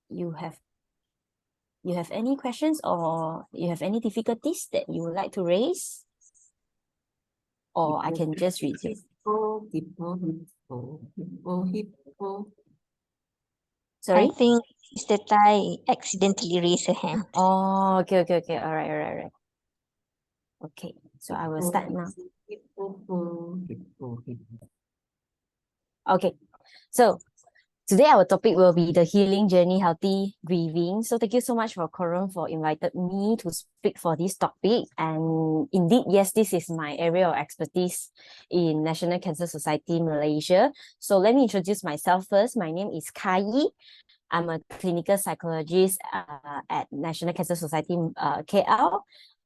you have any questions or you have any difficulties that you would like to raise? Or I can just read you. Hippo. Sorry? I think Mr. Tai accidentally raised her hand. Oh, okay. All right. Okay, so I will start now. Okay, so today our topic will be the healing journey, healthy grieving. So thank you so much for Coram for invited me to speak for this topic. And indeed, yes, this is my area of expertise in National Cancer Society Malaysia. So let me introduce myself first. My name is Kai. I'm a clinical psychologist at National Cancer Society KL,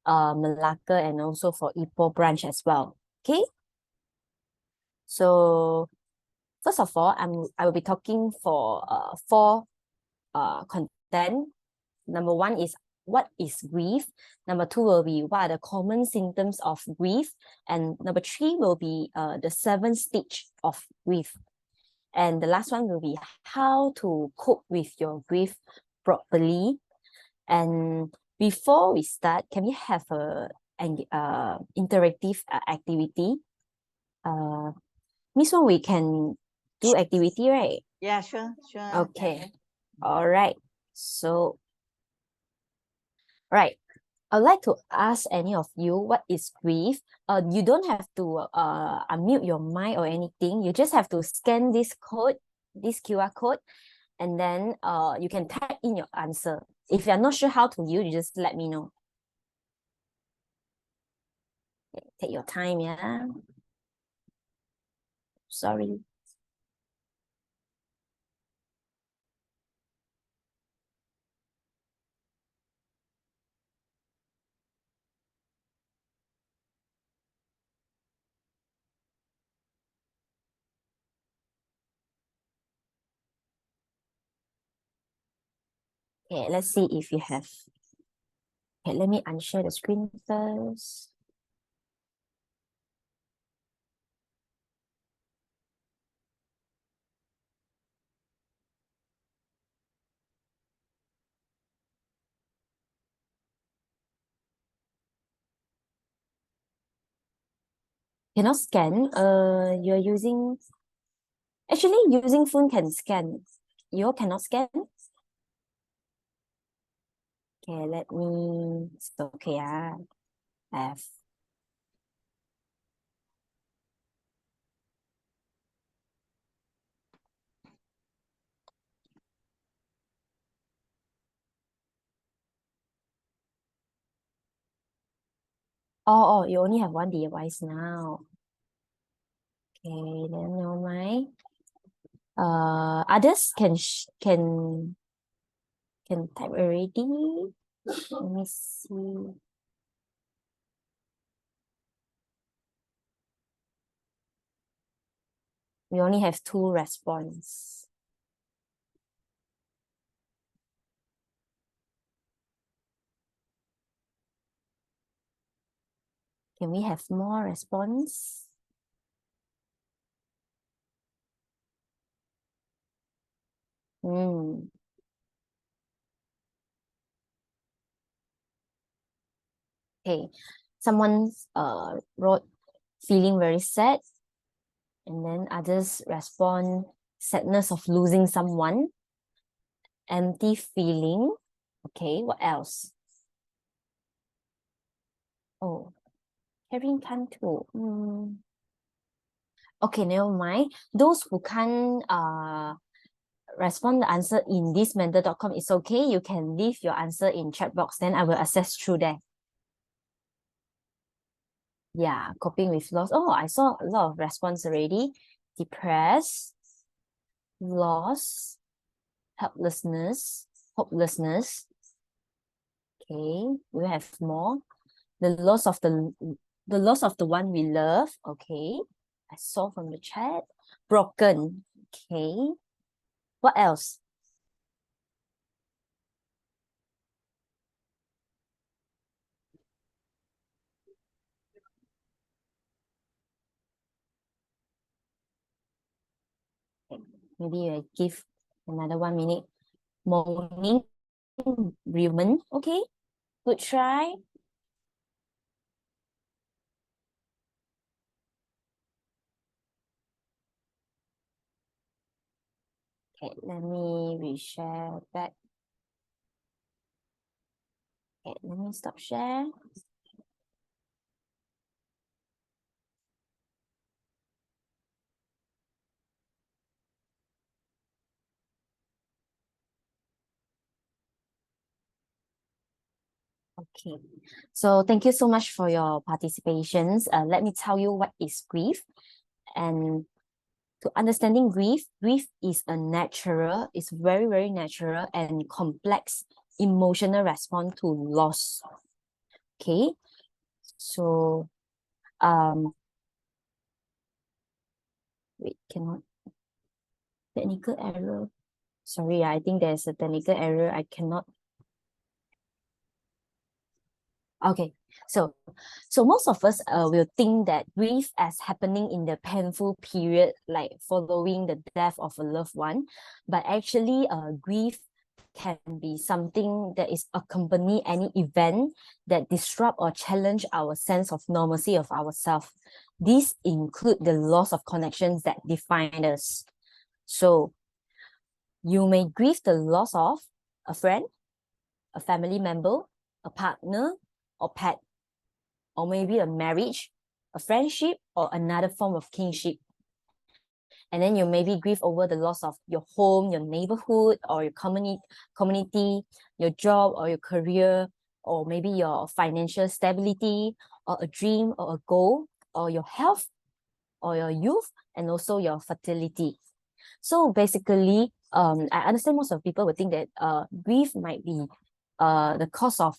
Malacca, and also for Ipoh branch as well. Okay. So first of all, I will be talking for four content. Number one is what is grief. Number two will be what are the common symptoms of grief, and number three will be the 7 stage of grief. And the last one will be how to cope with your grief properly. And before we start, can we have an interactive activity? Miss Wong, we can do activity, right? Yeah, sure. Okay. All right. So, right. I'd like to ask any of you what is grief. You don't have to unmute your mic or anything. You just have to scan this code, this QR code, and then you can type in your answer. If you're not sure how to use, you just let me know. Okay, take your time, yeah. Sorry. Okay, let's see if you have. Okay, let me unshare the screen first. Cannot scan. You're using. Actually, using phone can scan. You cannot scan. Okay, let me. It's okay. Have. Oh, you only have one device now. Okay, then never mind. Others can type already. Let me see. We only have 2 response. Can we have more response? Okay, someone wrote feeling very sad, and then others respond sadness of losing someone, empty feeling. Okay, what else? Oh, Kevin can't too. Okay, never mind. Those who can't respond the answer in thismentor.com, it's okay. You can leave your answer in chat box, then I will assess through there. Yeah, coping with loss. Oh, I saw a lot of response already. Depressed, loss, helplessness, hopelessness. Okay, we have more. The loss of the one we love. Okay, I saw from the chat. Broken. Okay, what else? Maybe I give another 1 minute. mourning, bereavement. Okay, good try. Okay, let me reshare back. Okay, let me stop share. Okay, so thank you so much for your participations. Let me tell you what is grief. And to understanding grief, grief is a natural, it's very, very natural and complex emotional response to loss. Okay, so wait, cannot, technical error. Sorry, I think there's a technical error. I cannot. Okay, so most of us will think that grief as happening in the painful period, like following the death of a loved one, but actually grief can be something that is accompany any event that disrupt or challenge our sense of normalcy of ourselves. These include the loss of connections that define us. So you may grieve the loss of a friend, a family member, a partner, or pet, or maybe a marriage, a friendship, or another form of kinship. And then you maybe grieve over the loss of your home, your neighborhood, or your community, your job or your career, or maybe your financial stability, or a dream or a goal, or your health, or your youth, and also your fertility. So basically, I understand most of people would think that grief might be the cause of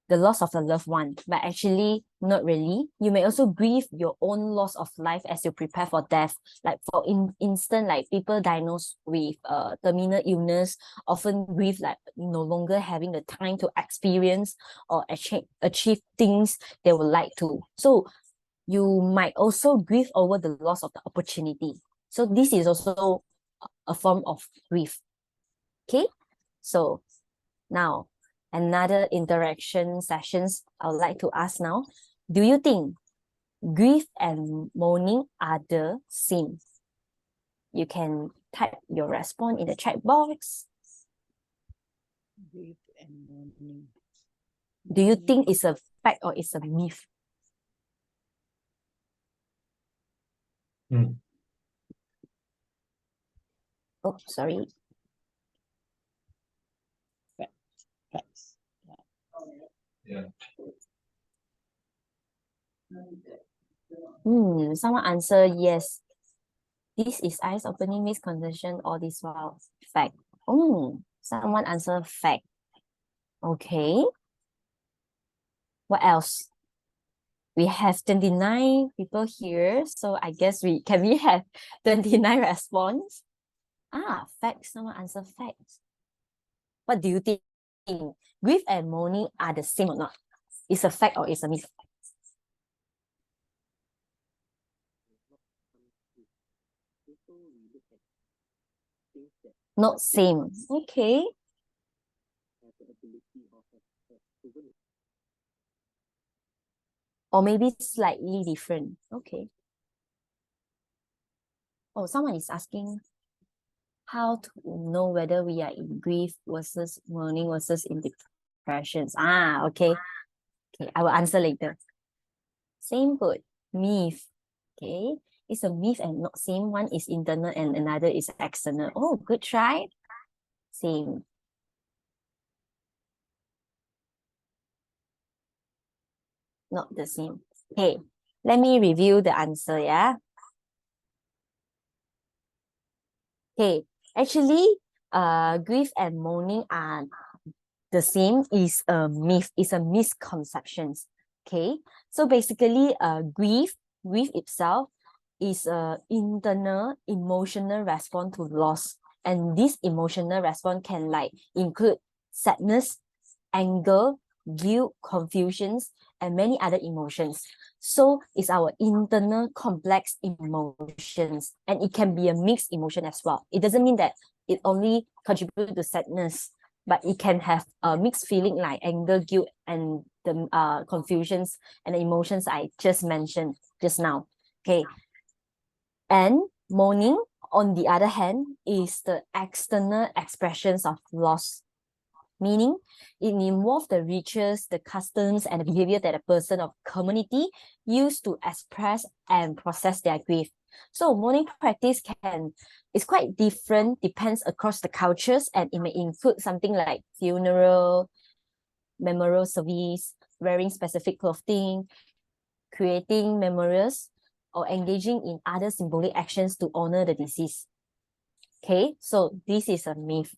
the loss of a loved one, but actually not really. You may also grieve your own loss of life as you prepare for death. Like for instance, like people diagnosed with terminal illness often grieve like no longer having the time to experience or achieve things they would like to. So you might also grieve over the loss of the opportunity. So this is also a form of grief. Okay, so now another interaction sessions I would like to ask now. Do you think grief and mourning are the same? You can type your response in the chat box. Grief and mourning. Do you think it's a fact or it's a myth? Oh, sorry. Facts. Yeah. Someone answer yes. This is eyes-opening misconception or this while fact. Someone answer fact. Okay. What else? We have 29 people here, so I guess we have 29 response? Facts. Someone answer facts. What do you think? Grief and mourning are the same or not? It's a fact or it's a myth? Not same. Okay. Or maybe slightly different. Okay. Oh, someone is asking how to know whether we are in grief versus mourning versus in depressions. Okay. Okay, I will answer later. Same good. Myth. Okay. It's a myth and not same. One is internal and another is external. Oh, good try. Same. Not the same. Okay, let me review the answer, yeah? Okay, actually, grief and mourning are the same. Is a myth, is a misconception. Okay, so basically, grief itself is a internal emotional response to loss, and this emotional response can like include sadness, anger, guilt, confusions, and many other emotions. So it's our internal complex emotions, and it can be a mixed emotion as well. It doesn't mean that it only contributes to sadness, but it can have a mixed feeling like anger, guilt, and the confusions and the emotions I just mentioned just now. Okay. And mourning, on the other hand, is the external expressions of loss. Meaning, it involves the rituals, the customs, and the behavior that a person of community use to express and process their grief. So mourning practice is quite different, depends across the cultures, and it may include something like funeral, memorial service, wearing specific clothing, creating memorials, or engaging in other symbolic actions to honor the deceased. Okay, so this is a myth.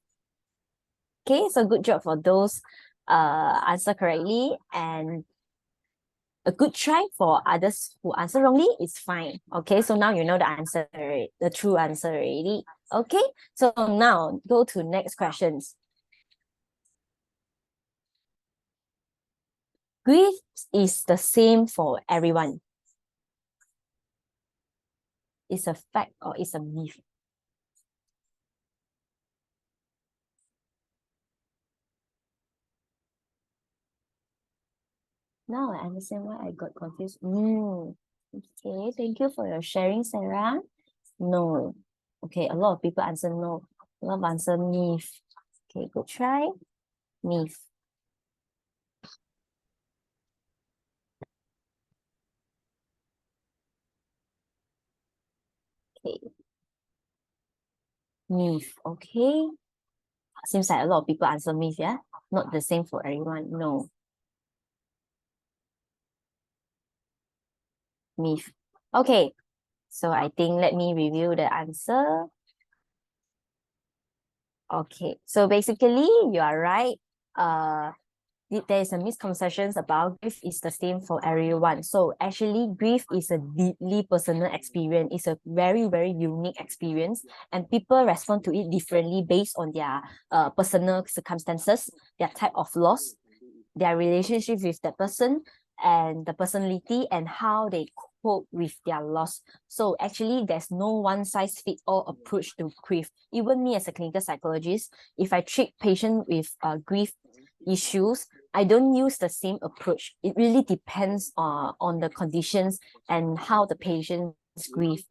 Okay, so good job for those answer correctly, and a good try for others who answer wrongly is fine. Okay, so now you know the answer, the true answer already. Okay, so now go to next questions. Grief is the same for everyone. It's a fact or it's a myth? Now I understand why I got confused. Okay, thank you for your sharing, Sarah. No. Okay, a lot of people answer no. A lot of answer myth. Okay, good try. Myth. Okay. Myth. Okay. Seems like a lot of people answer myth, yeah? Not the same for everyone. No. Myth. Okay. So I think let me review the answer. Okay. So basically, you are right. There is a misconception about grief is the same for everyone. So actually, grief is a deeply personal experience. It's a very, very unique experience, and people respond to it differently based on their personal circumstances, their type of loss, their relationship with that person, and the personality and how they cope with their loss. So actually, there's no one-size-fits-all approach to grief. Even me as a clinical psychologist, if I treat patient with grief issues, I don't use the same approach. It really depends on the conditions and how the patients grieve.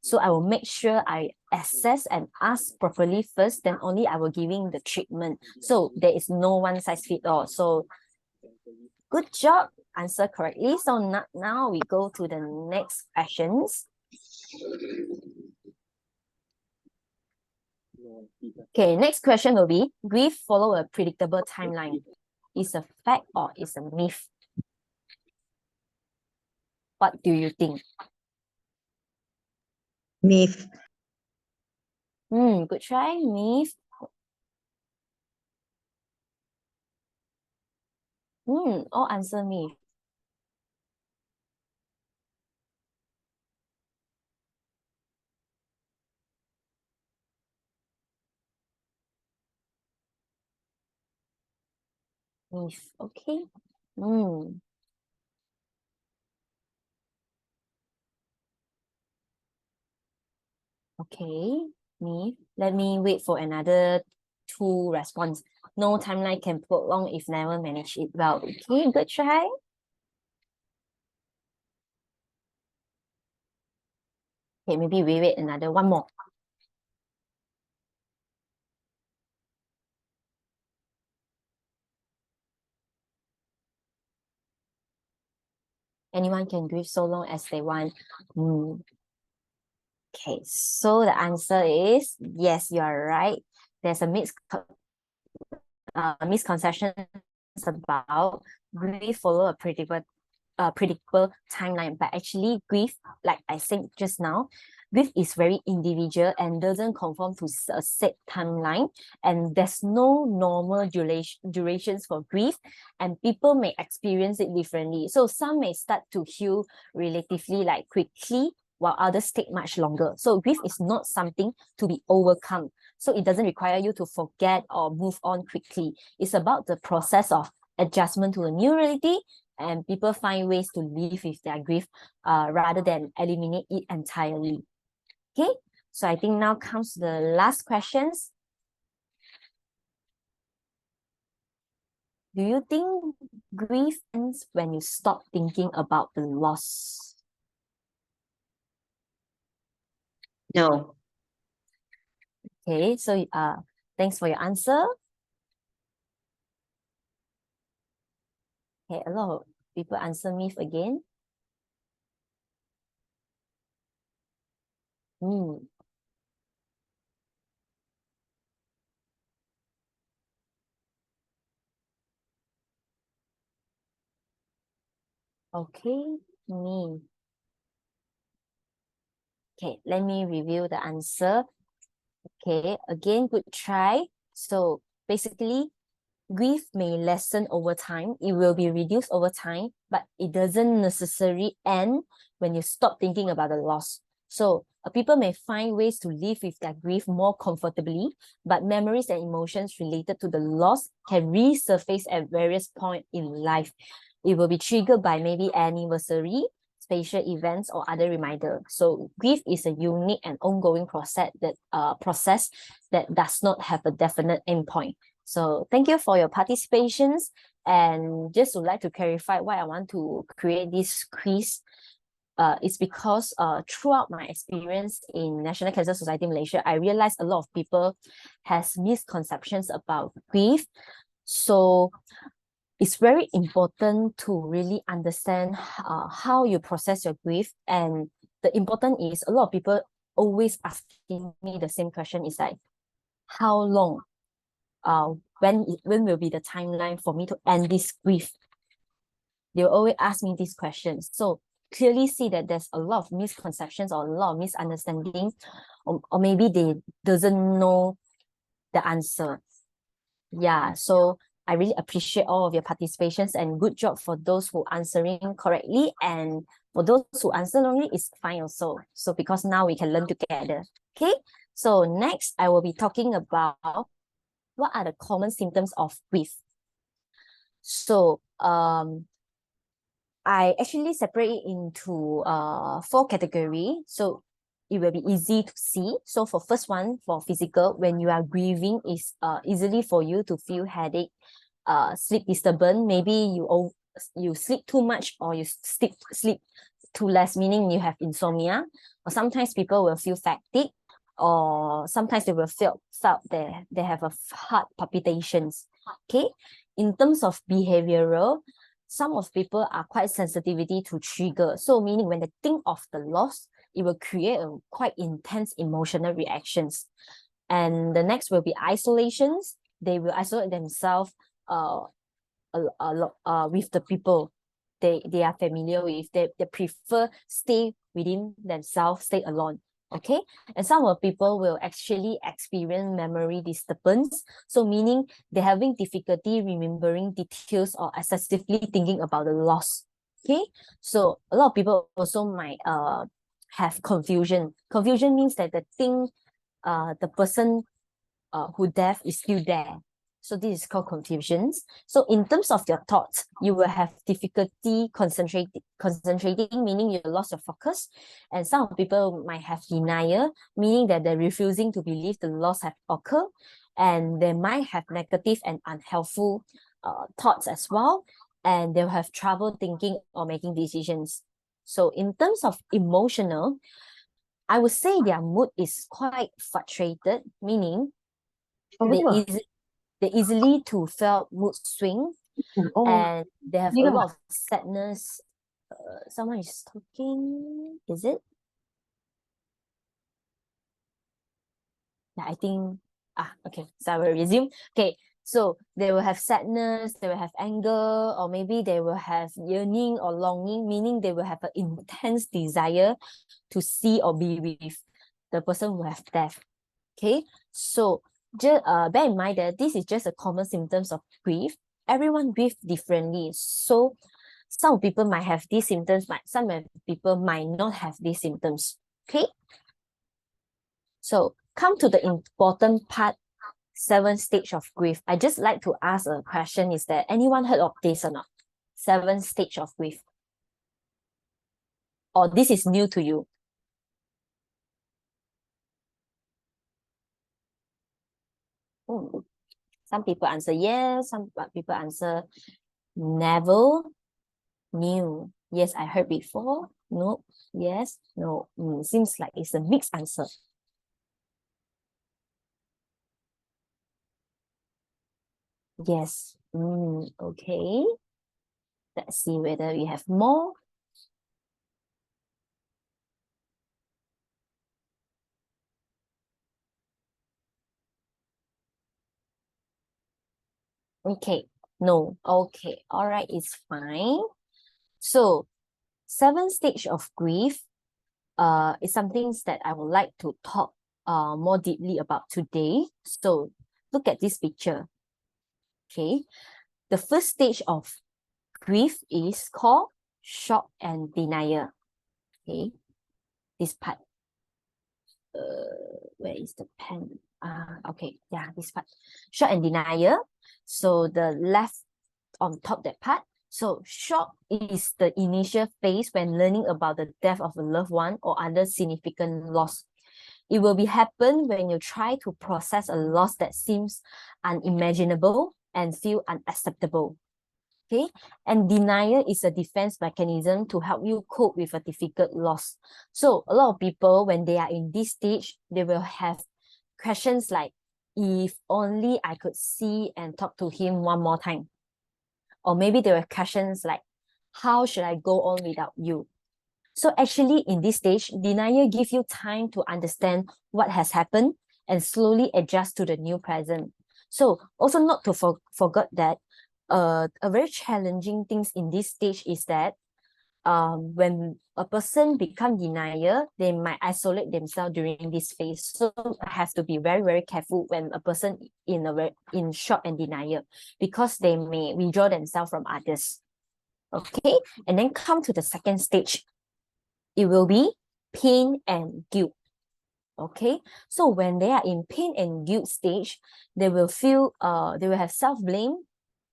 So I will make sure I assess and ask properly first, then only I will giving the treatment. So there is no one size fit all. So good job, answer correctly. So now we go to the next questions. Okay, next question will be, grief follow a predictable timeline. Is a fact or is a myth? What do you think? Myth. Good try, myth. All answer myth. Myth, okay. Okay, myth. Let me wait for another two response. No timeline can prolong if never manage it well. Okay, good try. Okay, maybe we wait another one more. Anyone can grieve so long as they want. Okay, so the answer is yes, you are right. There's a misconception about grief follow a predictable timeline, but actually grief, like I said just now, grief is very individual and doesn't conform to a set timeline, and there's no normal durations for grief, and people may experience it differently. So some may start to heal relatively like quickly, while others take much longer. So grief is not something to be overcome. So it doesn't require you to forget or move on quickly. It's about the process of adjustment to a new reality, and people find ways to live with their grief rather than eliminate it entirely. Okay, so I think now comes the last questions. Do you think grief ends when you stop thinking about the loss? No. Okay, so thanks for your answer. Okay, a lot of people answer myth again. Okay, me. Okay, let me review the answer. Okay, again, good try. So basically, grief may lessen over time. It will be reduced over time, but it doesn't necessarily end when you stop thinking about the loss. So people may find ways to live with their grief more comfortably, but memories and emotions related to the loss can resurface at various points in life. It will be triggered by maybe anniversary, special events, or other reminder. So grief is a unique and ongoing process that does not have a definite endpoint. So thank you for your participations. And just would like to clarify why I want to create this quiz. It's because throughout my experience in National Cancer Society Malaysia, I realized a lot of people has misconceptions about grief. So it's very important to really understand how you process your grief. And the important is a lot of people always asking me the same question is like, how long? When will be the timeline for me to end this grief? They'll always ask me these questions. So clearly see that there's a lot of misconceptions or a lot of misunderstanding, or maybe they doesn't know the answer. Yeah, so I really appreciate all of your participations and good job for those who answering correctly, and for those who answer wrongly, it's fine also. So because now we can learn together. Okay, so next I will be talking about what are the common symptoms of grief. So I actually separate it into 4 categories. So it will be easy to see. So for first one, for physical, when you are grieving, is easily for you to feel headache, sleep disturbance. Maybe you sleep too much, or you sleep too less, meaning you have insomnia. Or sometimes people will feel fatigue, or sometimes they will felt they have a heart palpitations. Okay, in terms of behavioral, some of people are quite sensitivity to trigger. So meaning when they think of the loss, it will create a quite intense emotional reactions. And the next will be isolations. They will isolate themselves with the people they are familiar with. They prefer stay within themselves, stay alone. Okay, and some of people will actually experience memory disturbance. So meaning they're having difficulty remembering details or excessively thinking about the loss. Okay, so a lot of people also might have confusion. Confusion means that the person who deaf is still there. So this is called confusions. So in terms of your thoughts, you will have difficulty concentrating, meaning you lost your focus. And some people might have denial, meaning that they're refusing to believe the loss have occurred. And they might have negative and unhelpful thoughts as well. And they'll have trouble thinking or making decisions. So in terms of emotional, I would say their mood is quite fluctuated, meaning they easily to feel mood swing, and they have a lot of sadness. Someone is talking, is it? Yeah, I think, okay, so I will resume. Okay, so they will have sadness, they will have anger, or maybe they will have yearning or longing, meaning they will have an intense desire to see or be with the person who have death. Okay, so just bear in mind that this is just a common symptoms of grief. Everyone grieve differently. So some people might have these symptoms, but some people might not have these symptoms. Okay. So come to the important part, 7 stage of grief. I just like to ask a question: is that anyone heard of this or not? 7 stage of grief. Or this is new to you? Some people answer yes, some people answer never knew. Yes, I heard before. No, yes, no. Seems like it's a mixed answer. Yes. Okay. Let's see whether we have more. Okay. No. Okay. All right. It's fine. So, 7 stage of grief is something that I would like to talk more deeply about today. So, look at this picture. Okay. The first stage of grief is called shock and denial. Okay. This part. Where is the pen? Okay. Yeah, this part. Shock and denial. So, the left on top that part. So shock is the initial phase when learning about the death of a loved one or other significant loss. It will be happen when you try to process a loss that seems unimaginable and feel unacceptable. Okay, and denial is a defense mechanism to help you cope with a difficult loss. So a lot of people, when they are in this stage, they will have questions like, if only I could see and talk to him one more time. Or maybe there were questions like, how should I go on without you? So actually in this stage, denial gives you time to understand what has happened and slowly adjust to the new present. So also not to forget that a very challenging things in this stage is that when a person become denial, they might isolate themselves during this phase. So have to be very, very careful when a person in shock and denial, because they may withdraw themselves from others. Okay, and then come to the second stage. It will be pain and guilt. Okay, so when they are in pain and guilt stage, they will feel they will have self-blame,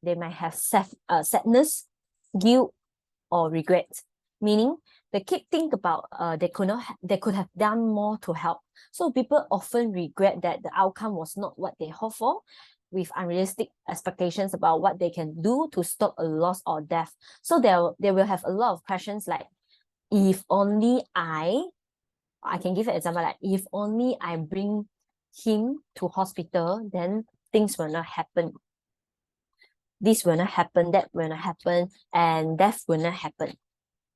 they might have sadness, guilt, or regret, meaning they keep think about they could have done more to help. So people often regret that the outcome was not what they hoped for, with unrealistic expectations about what they can do to stop a loss or death. So they will have a lot of questions like, if only I can give an example like, if only I bring him to hospital, then things will not happen. This will not happen, that will not happen, and death will not happen.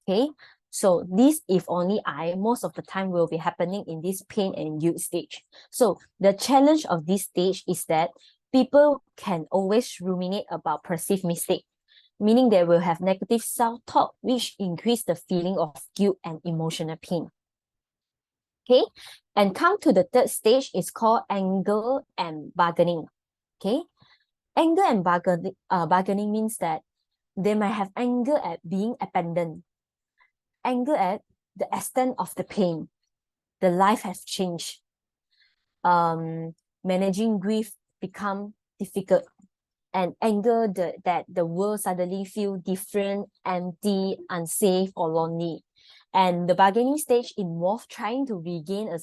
Okay, so this if only I most of the time will be happening in this pain and guilt stage. So the challenge of this stage is that people can always ruminate about perceived mistake, meaning they will have negative self-talk, which increase the feeling of guilt and emotional pain. Okay, and come to the third stage is called anger and bargaining. Okay, anger and bargaining means that they might have anger at being abandoned, anger at the extent of the pain, the life has changed. Managing grief become difficult, and anger that the world suddenly feel different, empty, unsafe, or lonely. And the bargaining stage involves trying to regain a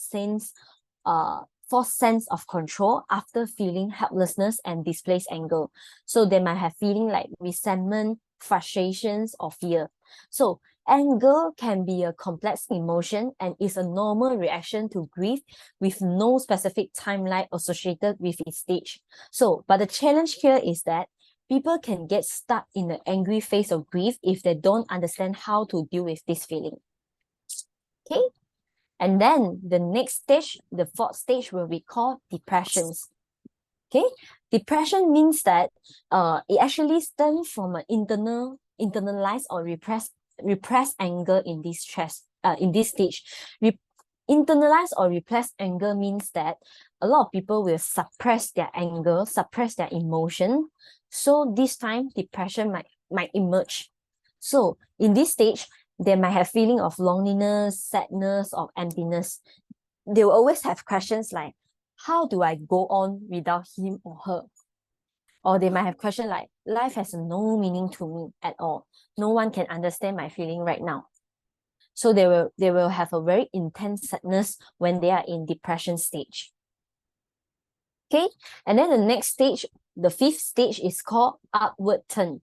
false sense of control after feeling helplessness and displaced anger. So they might have feeling like resentment, frustrations, or fear. So anger can be a complex emotion and is a normal reaction to grief with no specific timeline associated with its stage. So, but the challenge here is that people can get stuck in the angry phase of grief if they don't understand how to deal with this feeling. Okay, and then the next stage, the fourth stage, will be called depressions. Okay, depression means that it actually stems from an internalized or repressed anger in this stage. Internalized or repressed anger means that a lot of people will suppress their anger, suppress their emotion. So this time depression might emerge. So in this stage, they might have feeling of loneliness, sadness, or emptiness. They will always have questions like, how do I go on without him or her? Or they might have questions like, life has no meaning to me at all. No one can understand my feeling right now. So they will have a very intense sadness when they are in depression stage. Okay, and then the next stage, the fifth stage is called upward turn.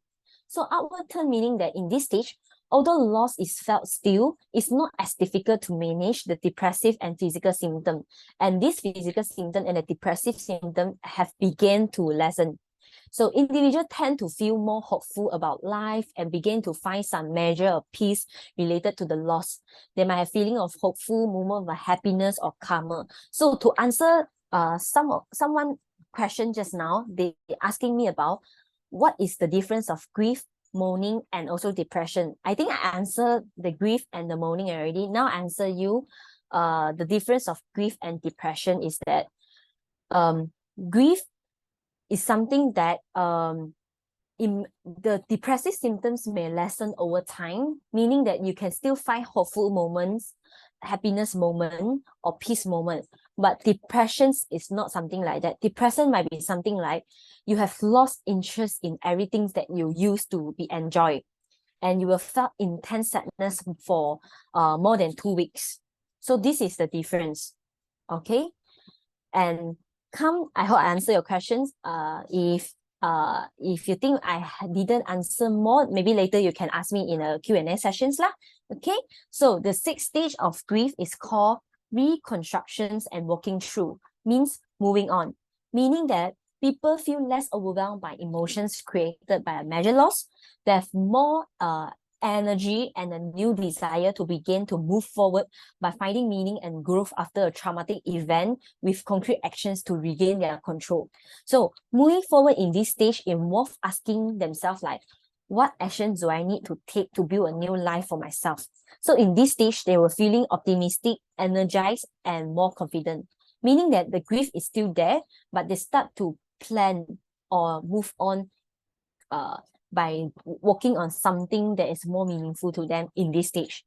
So upward turn meaning that in this stage, although loss is felt still, it's not as difficult to manage the depressive and physical symptom. And this physical symptom and the depressive symptom have begun to lessen. So individuals tend to feel more hopeful about life and begin to find some measure of peace related to the loss. They might have feeling of hopeful, moment of happiness or calmer. So to answer someone question just now, they asking me about what is the difference of grief, mourning, and also depression. I think I answered the grief and the mourning already. Now I answer you the difference of grief and depression is that grief is something that in the depressive symptoms may lessen over time, meaning that you can still find hopeful moments, happiness moment, or peace moment. But depression is not something like that. Depression might be something like you have lost interest in everything that you used to be enjoyed, and you will felt intense sadness for more than 2 weeks. So this is the difference. Okay, and I hope I answer your questions. If you think I didn't answer more, maybe later you can ask me in a Q&A sessions lah. Okay, so the sixth stage of grief is called reconstructions and walking through, means moving on, meaning that people feel less overwhelmed by emotions created by a major loss. They have more energy and a new desire to begin to move forward by finding meaning and growth after a traumatic event with concrete actions to regain their control. So moving forward in this stage involves asking themselves like, what actions do I need to take to build a new life for myself? So in this stage, they were feeling optimistic, energized, and more confident, meaning that the grief is still there, but they start to plan or move on by working on something that is more meaningful to them in this stage.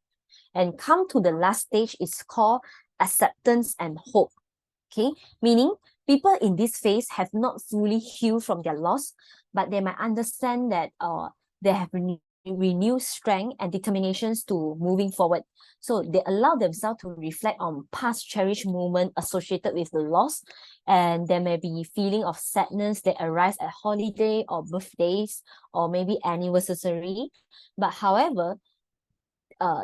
And come to the last stage is called acceptance and hope. Okay, meaning people in this phase have not fully healed from their loss, but they might understand that they have renewed strength and determinations to moving forward. So they allow themselves to reflect on past cherished moments associated with the loss, and there may be feeling of sadness that arise at holiday or birthdays or maybe anniversary. But however,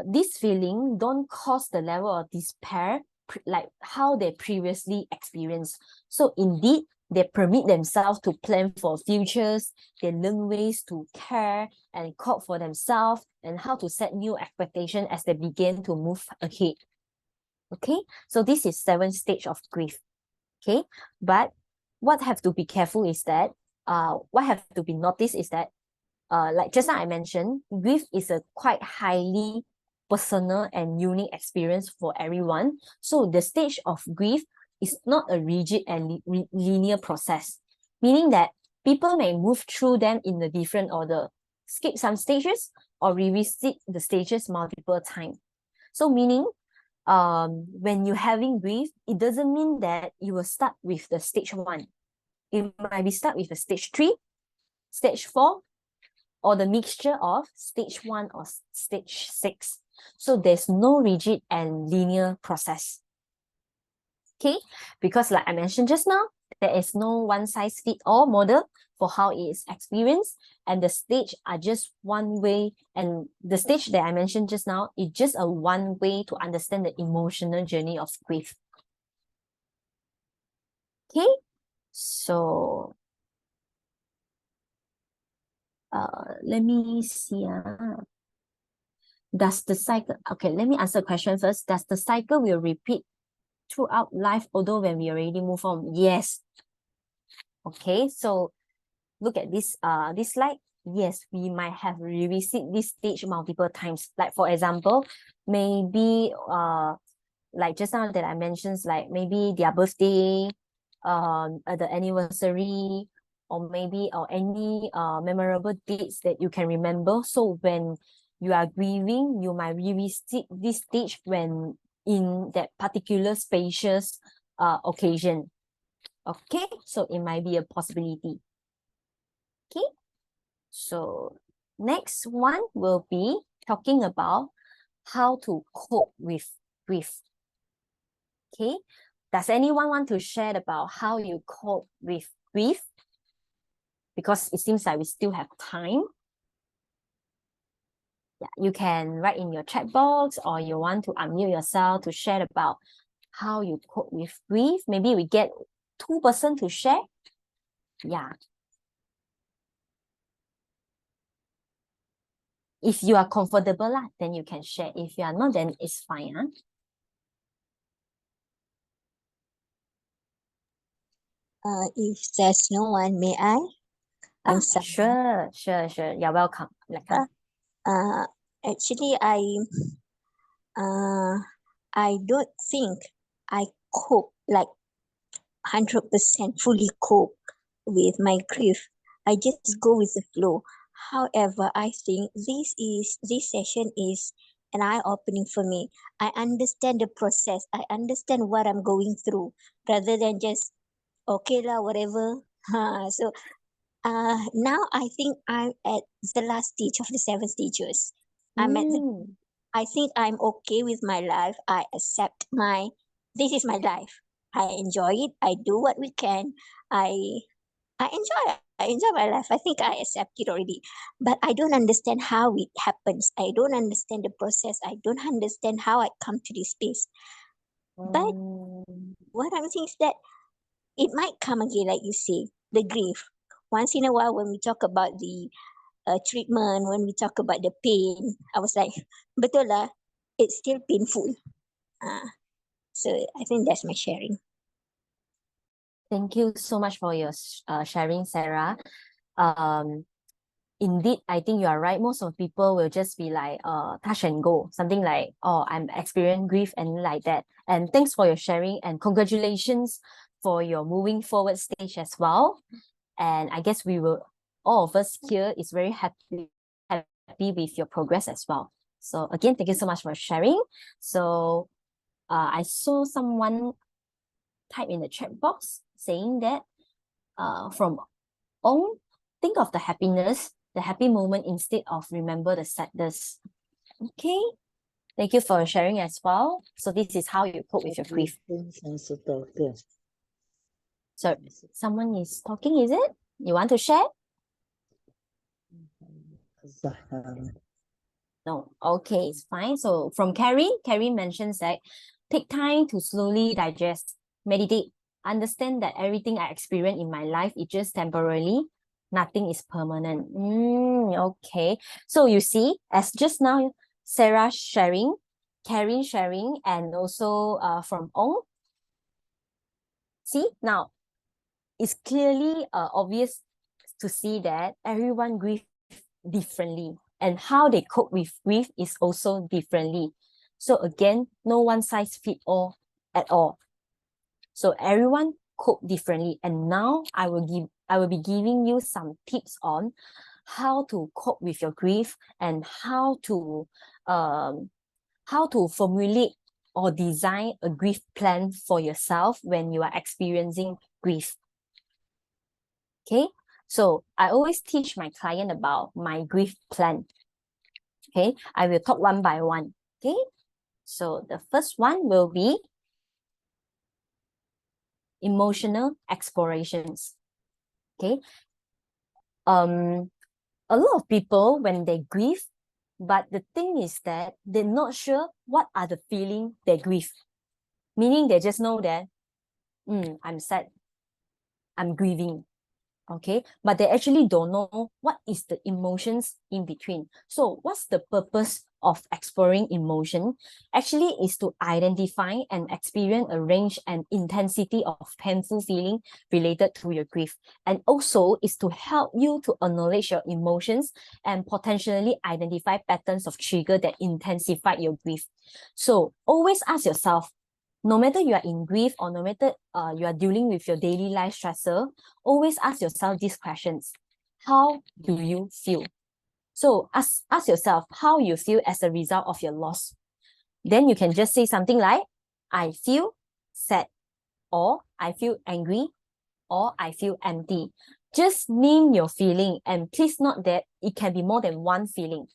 this feeling don't cause the level of despair like how they previously experienced. So indeed, they permit themselves to plan for futures, they learn ways to care and cope for themselves and how to set new expectations as they begin to move ahead. Okay, so this is 7th stage of grief. Okay, but what have to be careful is that, what have to be noticed is that, like just now I mentioned, grief is a quite highly personal and unique experience for everyone. So the stage of grief is not a rigid and linear process, meaning that people may move through them in a different order, skip some stages, or revisit the stages multiple times. So meaning, when you're having grief, it doesn't mean that you will start with the stage 1. It might be start with the stage 3, stage 4, or the mixture of stage 1 or stage 6. So there's no rigid and linear process. Okay, because like I mentioned just now, there is no one-size-fits-all model for how it is experienced, and the stage are just one way, and the stage that I mentioned just now is just a one way to understand the emotional journey of grief. Okay, so let me see. Does the cycle, okay, let me answer the question first. Does the cycle will repeat throughout life, although when we already move on? Yes. Okay, so look at this this slide. Yes, we might have revisit this stage multiple times. Like for example, maybe like just now that I mentioned, like maybe their birthday, the anniversary, or maybe any memorable dates that you can remember. So when you are grieving, you might revisit this stage when in that particular spacious occasion. Okay, so it might be a possibility. Okay, so next one will be talking about how to cope with grief. Okay, does anyone want to share about how you cope with grief? because it seems like we still have time. Yeah, you can write in your chat box, or you want to unmute yourself to share about how you cope with grief. Maybe we get 2 persons to share. Yeah. If you are comfortable, then you can share. If you are not, then it's fine. If there's no one, may I? I'm sorry. Sure. You're welcome. Actually, I don't think I cope like 100% fully cope with my grief. I just go with the flow. However, I think this session is an eye-opening for me. I understand the process. I understand what I'm going through rather than just okay lah, whatever. So now I think I'm at the last stage of the 7 stages. I think I'm okay with my life. I accept this is my life. I enjoy it. I do what we can. I enjoy my life. I think I accept it already. But I don't understand how it happens. I don't understand the process. I don't understand how I come to this space. But what I'm saying is that it might come again, like you say, the grief. Once in a while, when we talk about the treatment, when we talk about the pain, I was like, betul lah, it's still painful. So I think that's my sharing. Thank you so much for your sharing, Sarah. Indeed, I think you are right. Most of people will just be like touch and go, something like, oh, I'm experiencing grief and like that. And thanks for your sharing, and congratulations for your moving forward stage as well. And I guess all of us here is very happy with your progress as well. So again, thank you so much for sharing. So I saw someone type in the chat box saying that from Ong, think of the happy moment instead of remember the sadness. Okay, thank you for sharing as well. So this is how you cope with your grief. So someone is talking, is it? You want to share? No, okay, it's fine. So from Carrie mentions that take time to slowly digest, meditate, understand that everything I experience in my life is just temporarily, nothing is permanent. Okay, so you see, as just now, Sarah sharing, Karen sharing, and also from Ong. See, now it's clearly obvious to see that everyone grieves differently, and how they cope with grief is also differently. So again, no one size fits all at all. So everyone cope differently, and now I will be giving you some tips on how to cope with your grief and how to formulate or design a grief plan for yourself when you are experiencing grief. Okay, so I always teach my client about my grief plan. Okay, I will talk one by one. Okay, so the first one will be emotional explorations. Okay, a lot of people when they grieve, but the thing is that they're not sure what are the feeling they grieve. Meaning they just know that, I'm sad, I'm grieving. Okay, but they actually don't know what is the emotions in between. So what's the purpose of exploring emotion? Actually is to identify and experience a range and intensity of painful feeling related to your grief, and also is to help you to acknowledge your emotions and potentially identify patterns of trigger that intensify your grief. So always ask yourself, no matter you are in grief or no matter you are dealing with your daily life stressor, always ask yourself these questions. How do you feel? So ask yourself how you feel as a result of your loss. Then you can just say something like, I feel sad, or I feel angry, or I feel empty. Just name your feeling, and please note that it can be more than one feeling.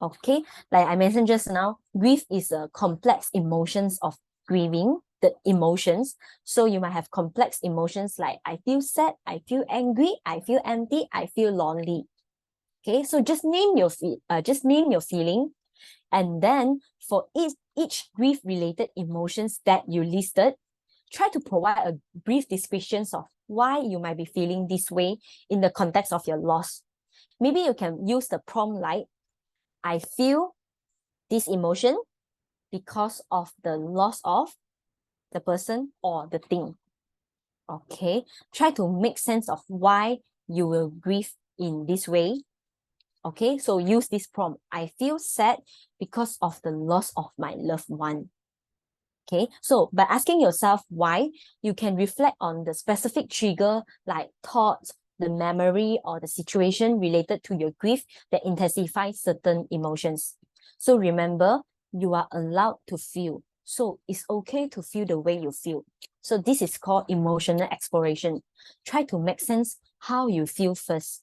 Okay, like I mentioned just now, grief is a complex emotions of grieving, the emotions. So you might have complex emotions like I feel sad, I feel angry, I feel empty, I feel lonely. Okay, so just name your feeling, and then for each grief-related emotions that you listed, try to provide a brief description of why you might be feeling this way in the context of your loss. Maybe you can use the prompt like, I feel this emotion because of the loss of the person or the thing. Okay, try to make sense of why you will grieve in this way. Okay, so use this prompt. I feel sad because of the loss of my loved one. Okay, so by asking yourself why, you can reflect on the specific trigger like thoughts, the memory, or the situation related to your grief that intensifies certain emotions. So remember, you are allowed to feel. So it's okay to feel the way you feel. So this is called emotional exploration. Try to make sense how you feel first.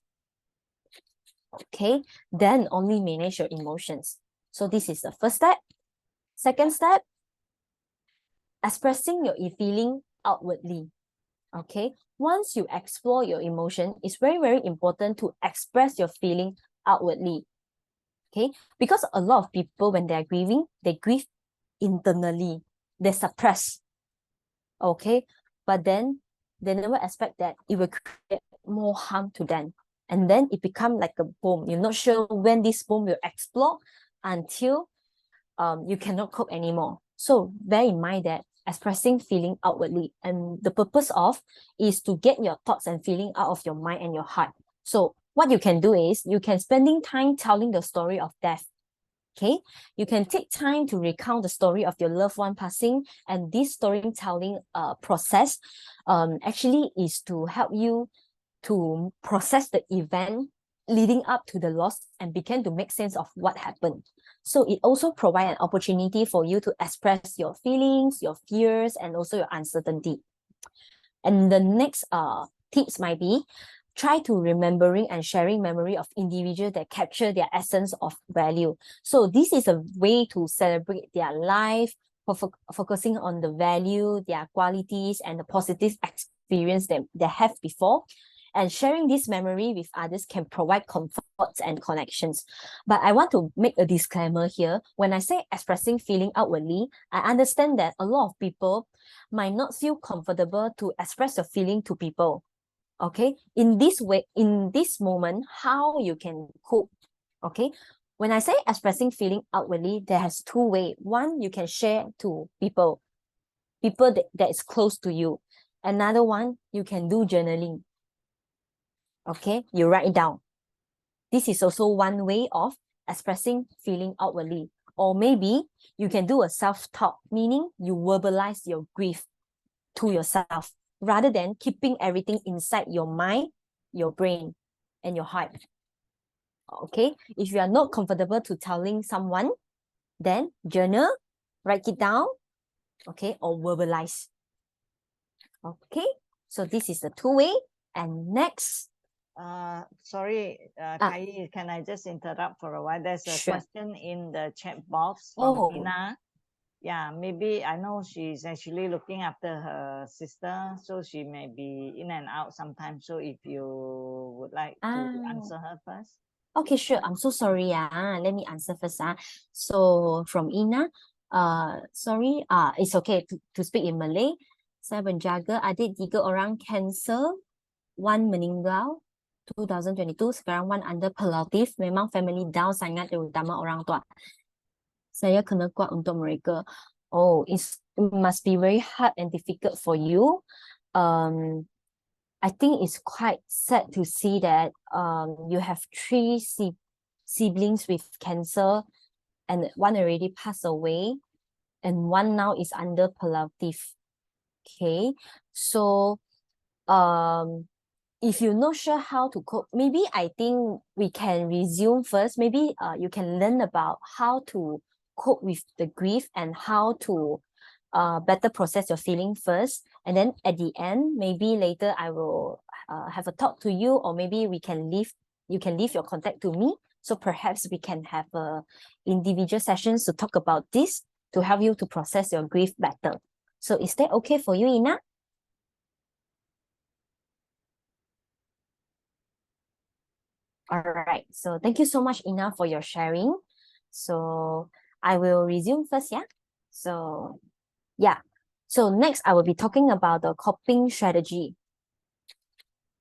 Okay, then only manage your emotions. So this is the first step. Second step, expressing your feeling outwardly. Okay, once you explore your emotion, it's very, very important to express your feeling outwardly. Okay, because a lot of people, when they're grieving, they grieve internally, they suppress. Okay, but then they never expect that it will create more harm to them. And then it becomes like a bomb. You're not sure when this bomb will explode until you cannot cope anymore. So bear in mind that expressing feeling outwardly, and the purpose of is to get your thoughts and feeling out of your mind and your heart. So what you can do is you can spending time telling the story of death. Okay, you can take time to recount the story of your loved one passing, and this storytelling process actually is to help you to process the event leading up to the loss and begin to make sense of what happened. So it also provides an opportunity for you to express your feelings, your fears, and also your uncertainty. And the next tips might be, try to remembering and sharing memory of individuals that capture their essence of value. So this is a way to celebrate their life, focusing on the value, their qualities, and the positive experience that they have before. And sharing this memory with others can provide comforts and connections. But I want to make a disclaimer here. When I say expressing feeling outwardly, I understand that a lot of people might not feel comfortable to express your feeling to people. Okay, in this way, in this moment, how you can cope. Okay, when I say expressing feeling outwardly, there has two ways. One, you can share to people that is close to you. Another one, you can do journaling. Okay, you write it down. This is also one way of expressing feeling outwardly. Or maybe you can do a self-talk, meaning you verbalize your grief to yourself rather than keeping everything inside your mind, your brain, and your heart. Okay, if you are not comfortable to telling someone, then journal, write it down, okay, or verbalize. Okay, so this is the two-way. And next, sorry, Kai, can I just interrupt for a while? There's a sure. question in the chat box from Oh. Ina. Yeah, maybe I know she's actually looking after her sister, so she may be in and out sometimes. So if you would like to answer her first. Okay, sure. I'm so sorry. Let me answer first. So from Ina, sorry, it's okay to speak in Malay. Saya menjaga adik 3 orang cancer, 1 meninggal 2022, sekarang 1 under palliative. Memang family down sangat, terutama orang tua. Saya kena kuat untuk mereka. Oh, it must be very hard and difficult for you. I think it's quite sad to see that you have 3 siblings with cancer, and 1 already passed away, and 1 now is under palliative. Okay, so if you're not sure how to cope, maybe I think we can resume first. Maybe you can learn about how to cope with the grief and how to better process your feeling first, and then at the end, maybe later I will have a talk to you, or maybe you can leave your contact to me, so perhaps we can have individual sessions to talk about this to help you to process your grief better. So is that okay for you, Ina? All right. So thank you so much, Ina, for your sharing. So I will resume first, yeah? So yeah. So next I will be talking about the coping strategy.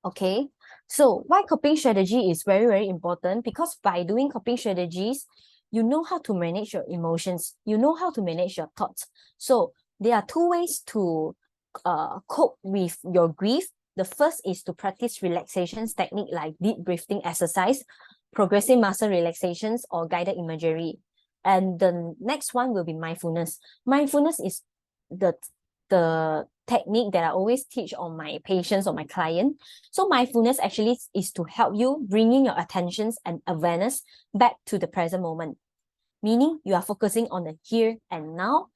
Okay. So why coping strategy is very, very important? Because by doing coping strategies, you know how to manage your emotions. You know how to manage your thoughts. So there are two ways to cope with your grief. The first is to practice relaxation technique like deep breathing exercise, progressive muscle relaxations, or guided imagery. And the next one will be mindfulness. Mindfulness is the technique that I always teach on my patients or my client. So mindfulness actually is to help you bringing your attentions and awareness back to the present moment, meaning you are focusing on the here and now.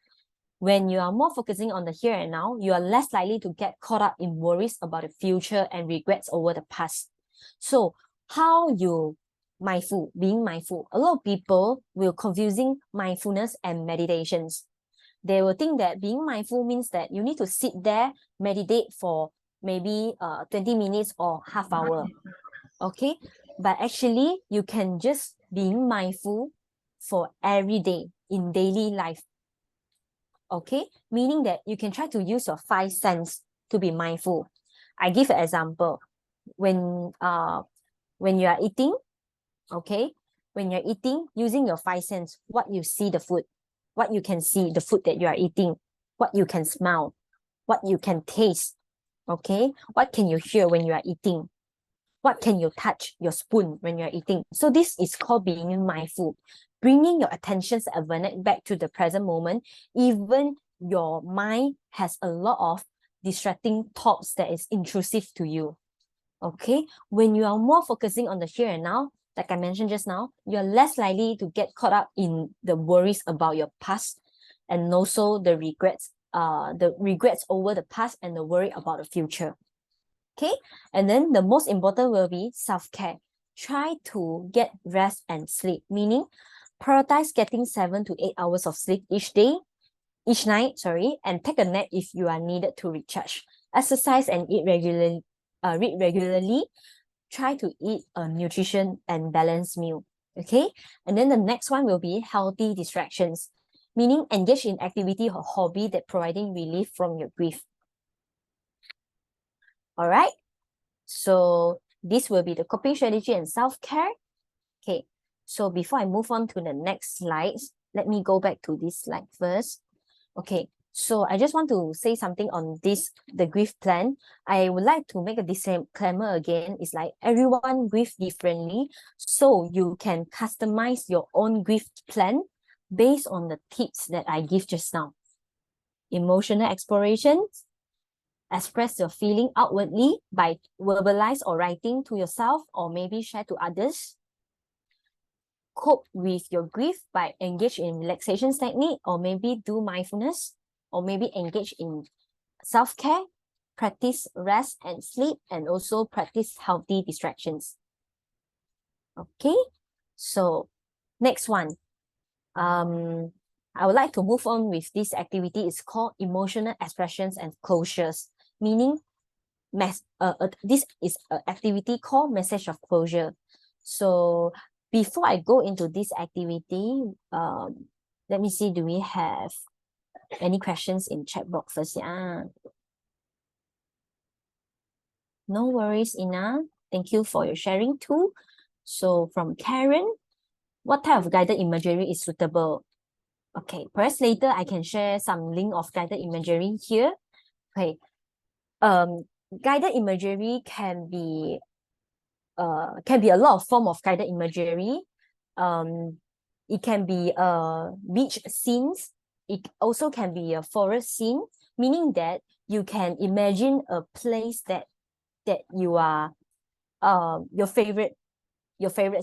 When you are more focusing on the here and now, you are less likely to get caught up in worries about the future and regrets over the past. So how you being mindful? A lot of people will confusing mindfulness and meditations. They will think that being mindful means that you need to sit there, meditate for maybe 20 minutes or half hour. Okay, but actually you can just be mindful for every day in daily life. Okay, meaning that you can try to use your 5 senses to be mindful. I give an example. When you are eating, okay, when you're eating, using your 5 senses, what you see the food, what you can see the food that you are eating, what you can smell, what you can taste, okay, what can you hear when you are eating, what can you touch your spoon when you're eating. So this is called being mindful, bringing your attention's awareness back to the present moment, even your mind has a lot of distracting thoughts that is intrusive to you. Okay, when you are more focusing on the here and now, like I mentioned just now, you're less likely to get caught up in the worries about your past and also the regrets over the past and the worry about the future. Okay, and then the most important will be self-care. Try to get rest and sleep, meaning prioritize getting 7 to 8 hours of sleep each night, and take a nap if you are needed to recharge. Exercise and read regularly. Try to eat a nutrition and balanced meal. Okay, and then the next one will be healthy distractions, meaning engage in activity or hobby that providing relief from your grief. All right, so this will be the coping strategy and self-care. Okay, so before I move on to the next slides, let me go back to this slide first. Okay, so I just want to say something on the grief plan. I would like to make a disclaimer again. It's like everyone grieve differently, so you can customize your own grief plan based on the tips that I give just now. Emotional exploration. Express your feeling outwardly by verbalize or writing to yourself or maybe share to others. Cope with your grief by engage in relaxation technique or maybe do mindfulness or maybe engage in self-care, practice rest and sleep, and also practice healthy distractions. Okay, so next one. I would like to move on with this activity. It's called emotional expressions and closures, meaning this is an activity called message of closure. So before I go into this activity, let me see, do we have any questions in chat box first? Yeah. No worries, Ina. Thank you for your sharing too. So from Karen, what type of guided imagery is suitable? Okay, perhaps later I can share some link of guided imagery here. Okay, guided imagery can be a lot of form of guided imagery. It can be beach scenes. It also can be a forest scene, meaning that you can imagine a place that you are your favorite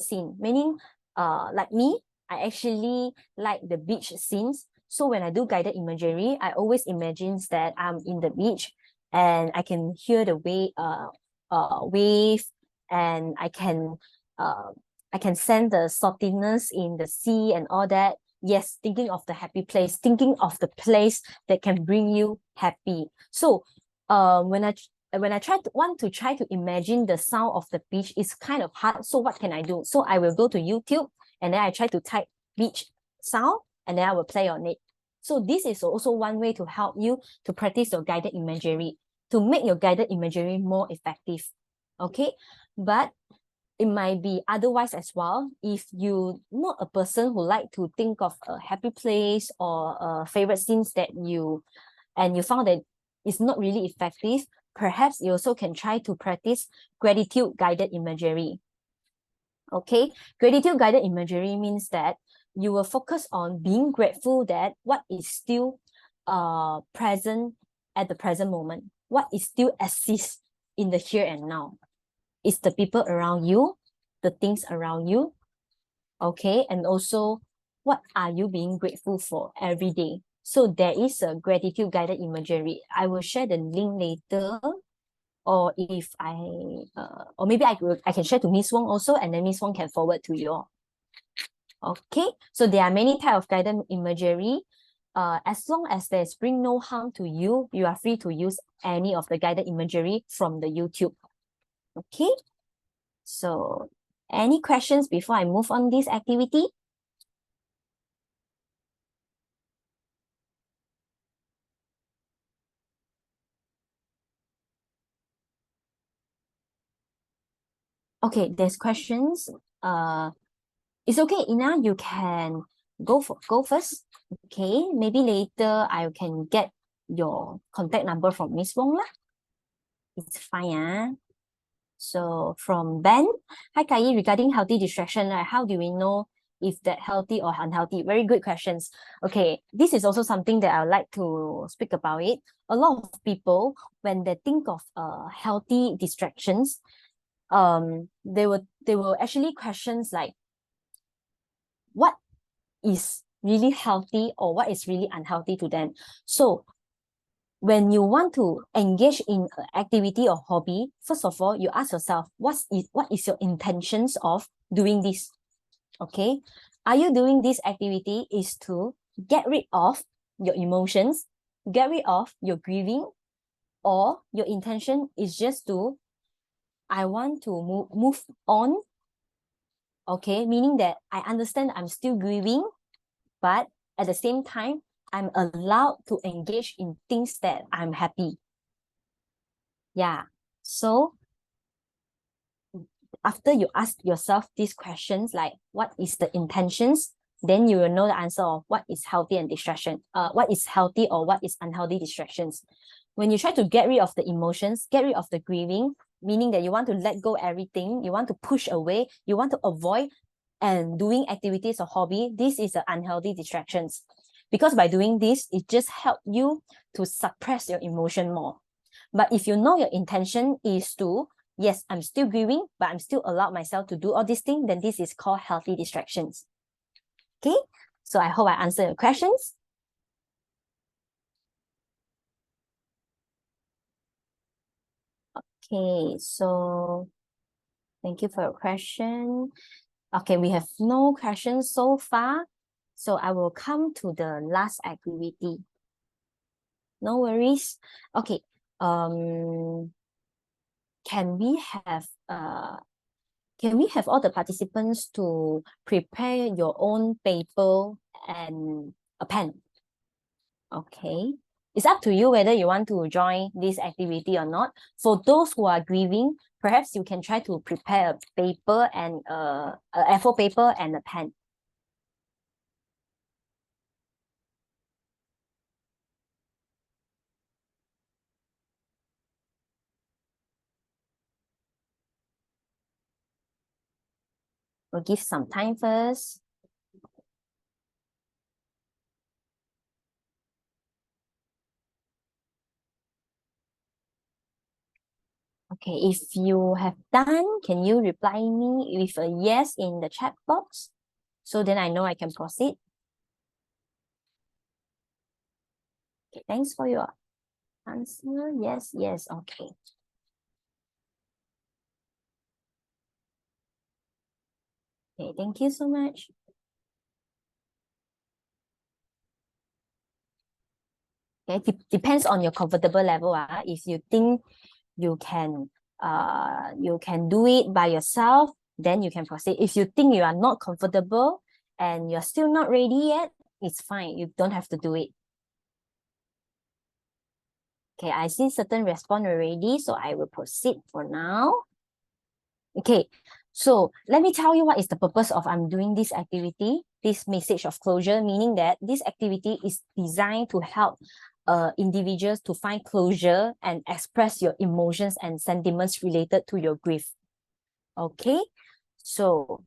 scene. Meaning like me, I actually like the beach scenes. So when I do guided imagery, I always imagine that I'm in the beach and I can hear the wave, and I can sense the saltiness in the sea and all that. Yes, thinking of the happy place, thinking of the place that can bring you happy. So when I want to try to imagine the sound of the beach, it's kind of hard. So what can I do? So I will go to YouTube and then I try to type beach sound and then I will play on it. So this is also one way to help you to practice your guided imagery, to make your guided imagery more effective. Okay, but it might be otherwise as well. If you not a person who like to think of a happy place or favorite scenes that you found that it's not really effective, perhaps you also can try to practice gratitude guided imagery. Okay, gratitude guided imagery means that you will focus on being grateful that what is still present at the present moment, what is still exists in the here and now. It's the people around you, the things around you, okay, and also what are you being grateful for every day. So there is a gratitude guided imagery. I will share the link later, or if or maybe I can share to Miss Wong also, and then Miss Wong can forward to you all. Okay, so there are many types of guided imagery. As long as there's bring no harm to you, you are free to use any of the guided imagery from the YouTube. Okay, so any questions before I move on this activity? Okay, there's questions. It's okay, Ina, you can go first. Okay, maybe later I can get your contact number from Miss Wong lah. It's fine. So from Ben, hi Kai, regarding healthy distraction, right? How do we know if that healthy or unhealthy? Very good questions. Okay, this is also something that I would like to speak about it. A lot of people, when they think of healthy distractions, they will actually questions like, what is really healthy or what is really unhealthy to them. So when you want to engage in an activity or hobby, first of all, you ask yourself, what is your intentions of doing this? Okay, are you doing this activity is to get rid of your emotions, get rid of your grieving, or your intention is just to, I want to move on? Okay, meaning that I understand I'm still grieving, but at the same time, I'm allowed to engage in things that I'm happy. Yeah. So after you ask yourself these questions, like what is the intentions, then you will know the answer of what is healthy and distraction. What is healthy or what is unhealthy distractions. When you try to get rid of the emotions, get rid of the grieving, meaning that you want to let go everything, you want to push away, you want to avoid and doing activities or hobby, this is the unhealthy distractions. Because by doing this, it just helps you to suppress your emotion more. But if you know your intention is to, yes, I'm still grieving, but I'm still allowed myself to do all these things, then this is called healthy distractions. Okay, so I hope I answered your questions. Okay, so thank you for your question. Okay, we have no questions so far. So I will come to the last activity. No worries. Okay, can we have all the participants to prepare your own paper and a pen? Okay, it's up to you whether you want to join this activity or not. For those who are grieving, perhaps you can try to prepare a paper and a A4 paper and a pen. We'll give some time first. Okay, if you have done, can you reply me with a yes in the chat box? So then I know I can proceed. Okay, thanks for your answer. Yes, yes, okay. Okay, thank you so much. Okay, depends on your comfortable level. If you think you can do it by yourself, then you can proceed. If you think you are not comfortable and you're still not ready yet, it's fine. You don't have to do it. Okay, I see certain response already, so I will proceed for now. Okay, so let me tell you what is the purpose of I'm doing this activity, this message of closure, meaning that this activity is designed to help individuals to find closure and express your emotions and sentiments related to your grief. Okay, so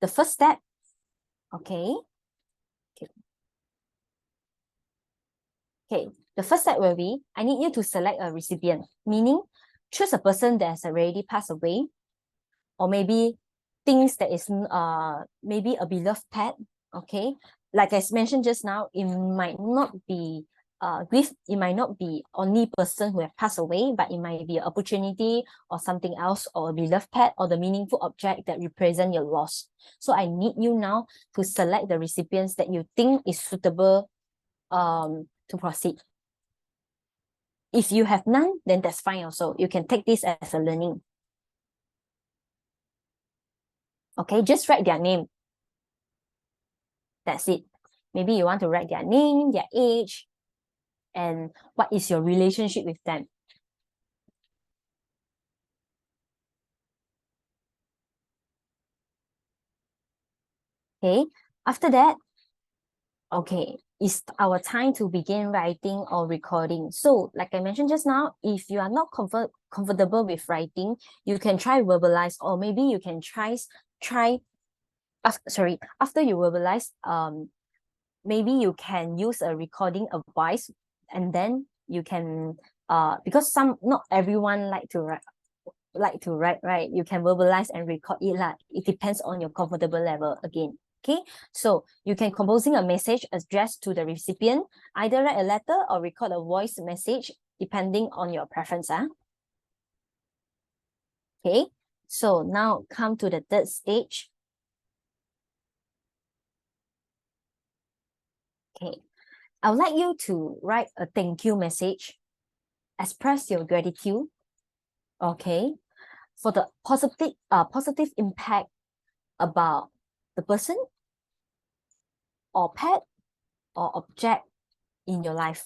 the first step, okay. Okay, the first step will be, I need you to select a recipient, meaning choose a person that has already passed away, or maybe things that is maybe a beloved pet. Okay, like I mentioned just now, it might not be grief, it might not be only person who have passed away, but it might be an opportunity or something else, or a beloved pet, or the meaningful object that represent your loss. So I need you now to select the recipients that you think is suitable to proceed. If you have none, then that's fine also. You can take this as a learning. Okay, just write their name. That's it. Maybe you want to write their name, their age, and what is your relationship with them. Okay, after that, okay, it's our time to begin writing or recording. So like I mentioned just now, if you are not comfortable with writing, you can try verbalize, or maybe you can try after you verbalize, maybe you can use a recording of voice, and then you can because not everyone like to write, right? You can verbalize and record it lah. It depends on your comfortable level again. Okay, so you can composing a message addressed to the recipient, either write a letter or record a voice message depending on your preference. Okay, so now come to the third stage. Okay, I would like you to write a thank you message, express your gratitude, okay, for the positive impact about the person or pet or object in your life.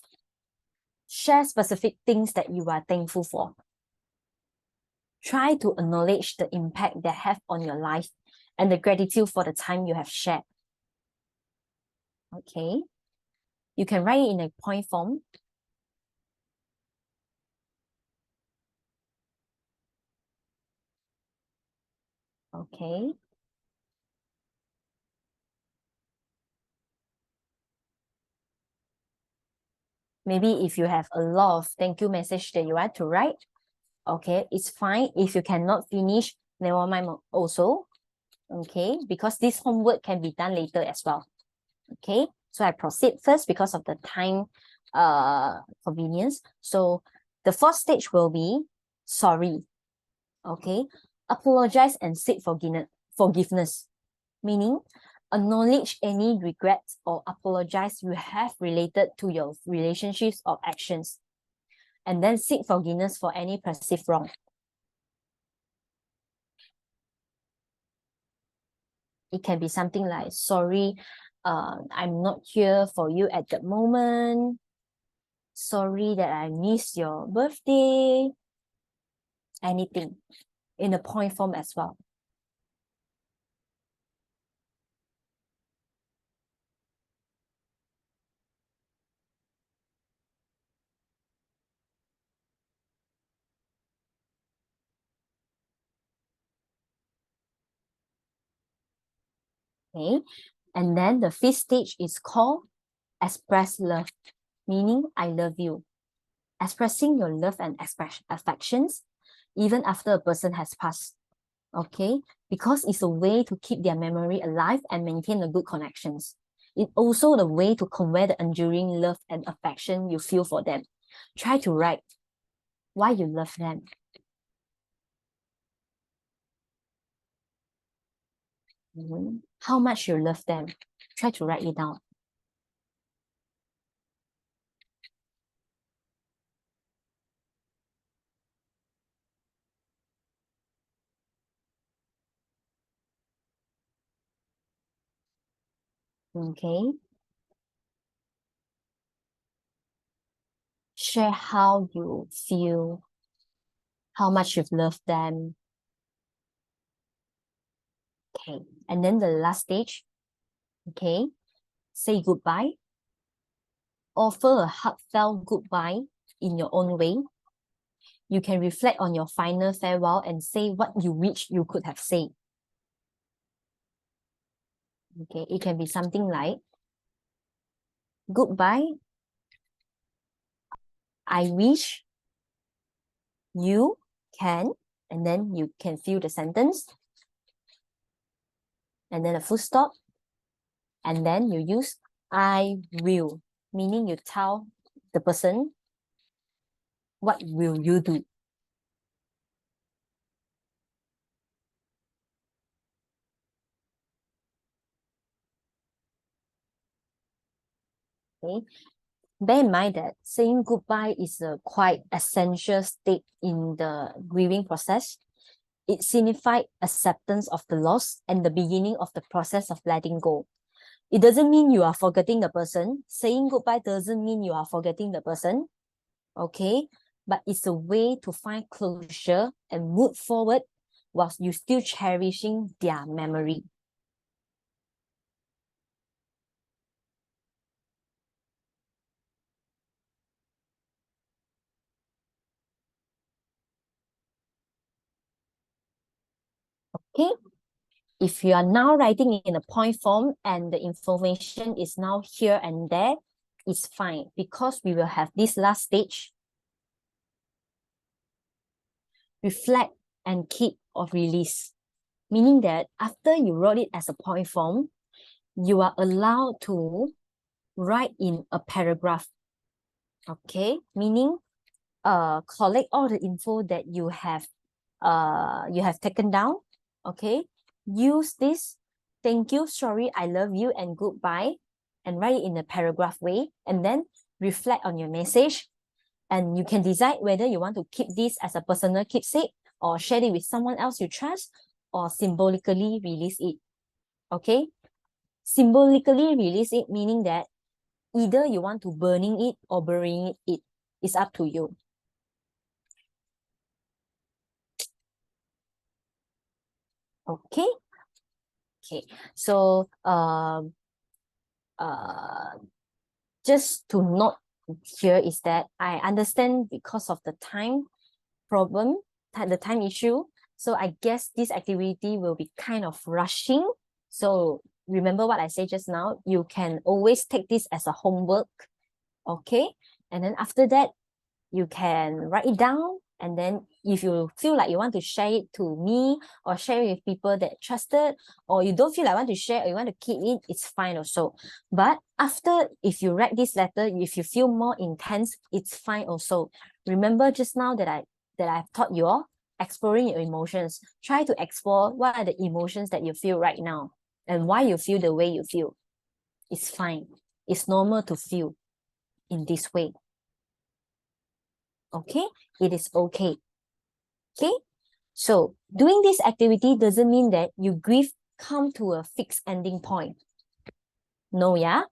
Share specific things that you are thankful for. Try to acknowledge the impact they have on your life and the gratitude for the time you have shared. Okay, you can write it in a point form. Okay. Maybe if you have a lot of thank you message that you want to write, okay, it's fine. If you cannot finish, never mind also. Okay, because this homework can be done later as well. Okay, so I proceed first because of the time convenience. So the first stage will be sorry. Okay, apologize and seek forgiveness, meaning acknowledge any regrets or apologize you have related to your relationships or actions, and then seek forgiveness for any perceived wrong. It can be something like, sorry, I'm not here for you at the moment. Sorry that I missed your birthday. Anything in a point form as well. Okay, and then the fifth stage is called express love, meaning I love you. Expressing your love and affections even after a person has passed. Okay, because it's a way to keep their memory alive and maintain a good connections. It's also the way to convey the enduring love and affection you feel for them. Try to write why you love them. How much you love them. Try to write it down. Okay. Share how you feel, how much you've loved them. Okay. And then the last stage, okay, say goodbye. Offer a heartfelt goodbye in your own way. You can reflect on your final farewell and say what you wish you could have said. Okay, it can be something like, goodbye. I wish you can, and then you can fill the sentence, and then a full stop, and then you use I will, meaning you tell the person what will you do. Okay. Bear in mind that saying goodbye is a quite essential state in the grieving process. It signifies acceptance of the loss and the beginning of the process of letting go. It doesn't mean you are forgetting the person. Saying goodbye doesn't mean you are forgetting the person. Okay, but it's a way to find closure and move forward whilst you still cherishing their memory. Okay, if you are now writing in a point form and the information is now here and there, it's fine because we will have this last stage. Reflect and keep or release. Meaning that after you wrote it as a point form, you are allowed to write in a paragraph. Okay, meaning collect all the info that you have taken down. Okay, use this thank you, sorry, I love you, and goodbye, and write it in a paragraph way, and then reflect on your message. And you can decide whether you want to keep this as a personal keepsake or share it with someone else you trust, or symbolically release it. Okay, symbolically release it, meaning that either you want to burning it or burying it. It's up to you. Okay. Okay. So just to note here is that I understand because of the time problem, the time issue. So I guess this activity will be kind of rushing. So remember what I said just now, you can always take this as a homework. Okay. And then after that, you can write it down. And then if you feel like you want to share it to me or share it with people that trusted, or you don't feel like want to share or you want to keep it, it's fine also. But after, if you read this letter, if you feel more intense, it's fine also. Remember just now that I've taught you all, exploring your emotions. Try to explore what are the emotions that you feel right now and why you feel the way you feel. It's fine. It's normal to feel in this way. Okay, it is okay. Okay, so doing this activity doesn't mean that you grief come to a fixed ending point. No, yeah?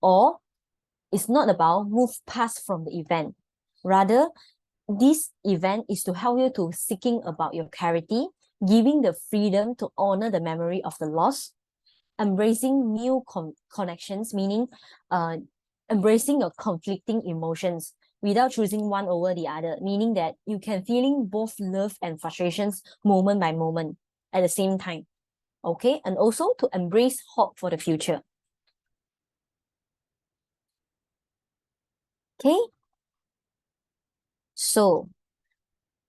Or it's not about move past from the event. Rather, this event is to help you to seeking about your clarity, giving the freedom to honor the memory of the loss, embracing new connections, meaning embracing your conflicting emotions without choosing one over the other, meaning that you can feeling both love and frustrations moment by moment at the same time. Okay, and also to embrace hope for the future. Okay, so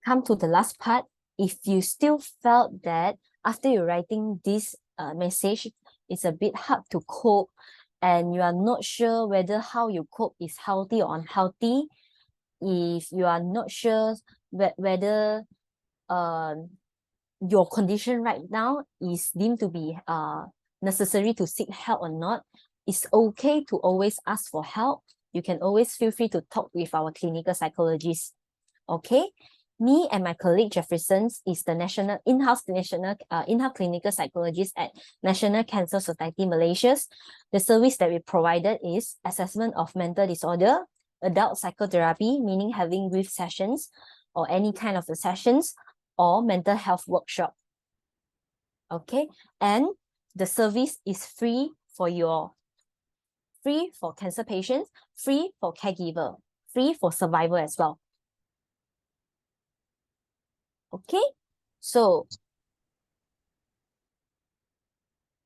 come to the last part. If you still felt that after you're writing this message, it's a bit hard to cope and you are not sure whether how you cope is healthy or unhealthy, if you are not sure whether your condition right now is deemed to be necessary to seek help or not, it's okay to always ask for help. You can always feel free to talk with our clinical psychologist. Okay, Me and my colleague Jefferson is the in-house clinical psychologist at National Cancer Society Malaysia. The service that we provided is assessment of mental disorder, adult psychotherapy, meaning having grief sessions or any kind of the sessions, or mental health workshop. Okay, and the service is free for cancer patients, free for caregiver, free for survivor as well. Okay, so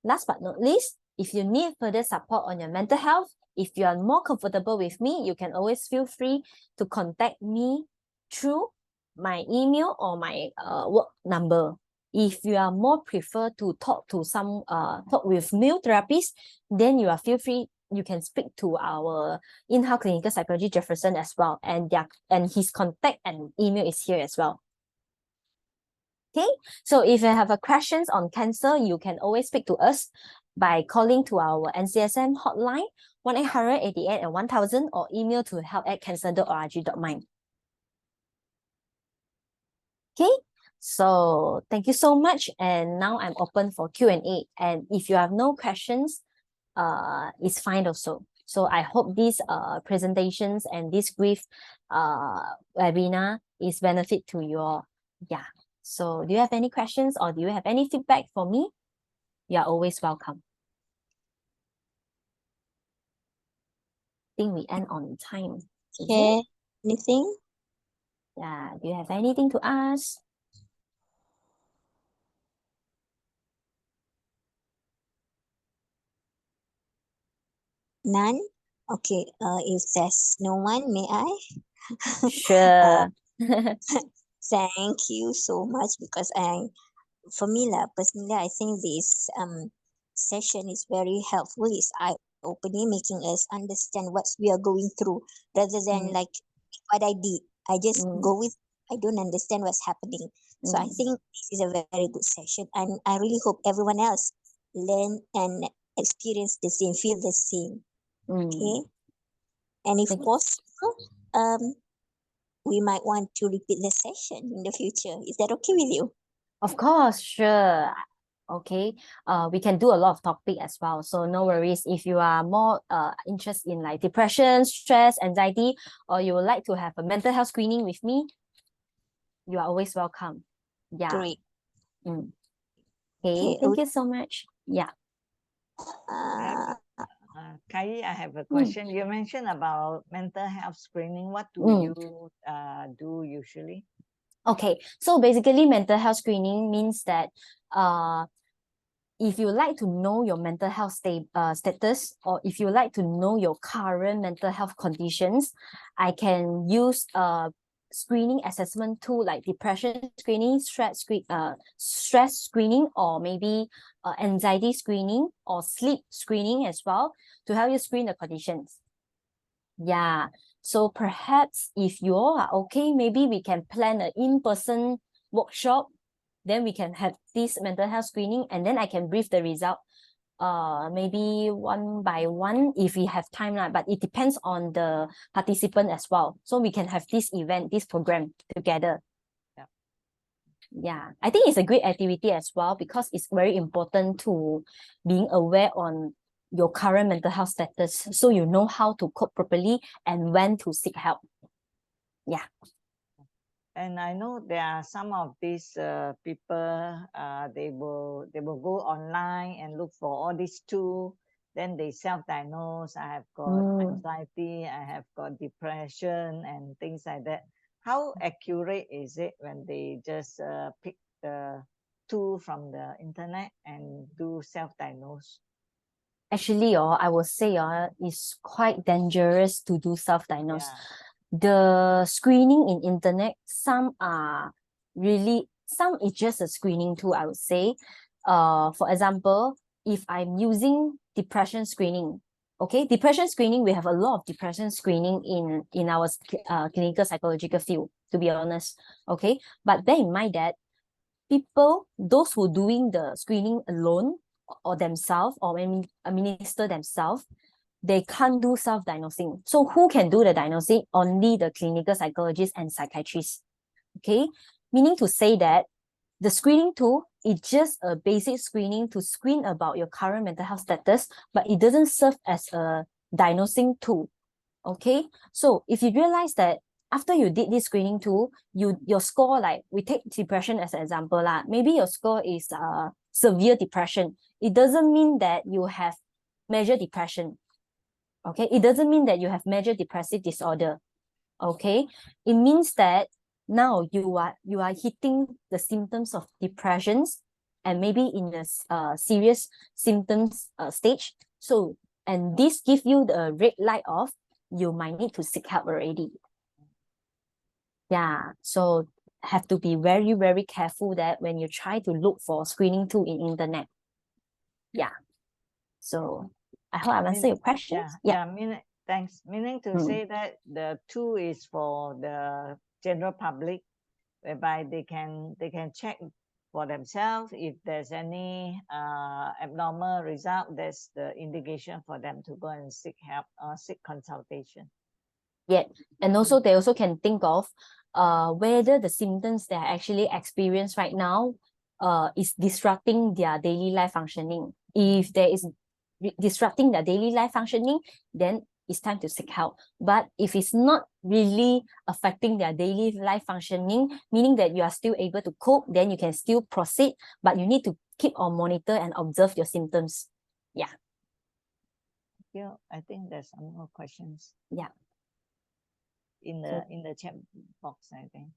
last but not least, if you need further support on your mental health, if you are more comfortable with me, you can always feel free to contact me through my email or my work number. If you are more prefer to talk with male therapists, then you can speak to our in-house clinical psychologist Jefferson as well, and his contact and email is here as well. Okay, so if you have a questions on cancer, you can always speak to us by calling to our NCSM hotline 1-800-88-1000 or email to help@cancer.org.my. Okay, so thank you so much, and now I'm open for Q&A. And if you have no questions, it's fine also. So I hope these presentations and this grief webinar is benefit to you all. Yeah. So do you have any questions or do you have any feedback for me? You are always welcome. I think we end on time. Is it? Okay, anything? Yeah. Do you have anything to ask? None? Okay, if there's no one, may I? Sure. Thank you so much, because for me personally, I think this session is very helpful. It's eye-opening, making us understand what we are going through, rather than like what I did. I just go with, I don't understand what's happening. So I think this is a very good session, and I really hope everyone else learn and experience the same, feel the same. Okay, and if possible, we might want to repeat the session in the future. Is that okay with you? Of course, sure. Okay, we can do a lot of topic as well, so no worries. If you are more interested in like depression, stress, anxiety, or you would like to have a mental health screening with me, you are always welcome. Yeah. Great. Okay, thank you so much. Yeah. Kai, I have a question. You mentioned about mental health screening. What do you do usually? Okay, so basically mental health screening means that if you like to know your mental health status, or if you like to know your current mental health conditions, I can use screening assessment tool like depression screening, stress screening, or maybe anxiety screening or sleep screening as well, to help you screen the conditions. Yeah, so perhaps if you all are okay, maybe we can plan an in-person workshop. Then we can have this mental health screening, and then I can brief the result maybe one by one if we have time, but it depends on the participant as well. So we can have this event, this program together. Yeah, I think it's a great activity as well, because it's very important to being aware on your current mental health status, so you know how to cope properly and when to seek help. Yeah. And I know there are some of these people, they will go online and look for all these tools. Then they self-diagnose. I have got anxiety, I have got depression, and things like that. How accurate is it when they just pick the tool from the internet and do self-diagnose? Actually, I would say it's quite dangerous to do self-diagnose. The screening in internet, some is just a screening tool, I would say. For example, if I'm using depression screening, okay, depression screening, we have a lot of depression screening in our clinical psychological field, to be honest, okay? But bear in mind that those who doing the screening alone or themselves, or administer themselves, they can't do self-diagnosing. So who can do the diagnosing? Only the clinical psychologist and psychiatrist. Okay, meaning to say that the screening tool is just a basic screening to screen about your current mental health status, but it doesn't serve as a diagnosing tool. Okay, so if you realize that after you did this screening tool, your score, like we take depression as an example lah, maybe your score is severe depression. It doesn't mean that you have major depression. Okay, it doesn't mean that you have major depressive disorder. Okay, it means that now you are hitting the symptoms of depressions and maybe in a serious symptoms stage. So, and this give you the red light of you might need to seek help already. Yeah, so have to be very, very careful that when you try to look for screening tool in internet. Yeah, so I hope I've answered your questions. Thanks. Meaning to say that the tool is for the general public, whereby they can check for themselves if there's any abnormal result. That's the indication for them to go and seek help or seek consultation. Yeah, and also they also can think of whether the symptoms they are actually experience right now is disrupting their daily life functioning. If there is disrupting their daily life functioning, then it's time to seek help. But if it's not really affecting their daily life functioning, meaning that you are still able to cope, then you can still proceed, but you need to keep on monitor and observe your symptoms. Yeah. Yeah, I think there's some more questions. Yeah. In the chat box, I think.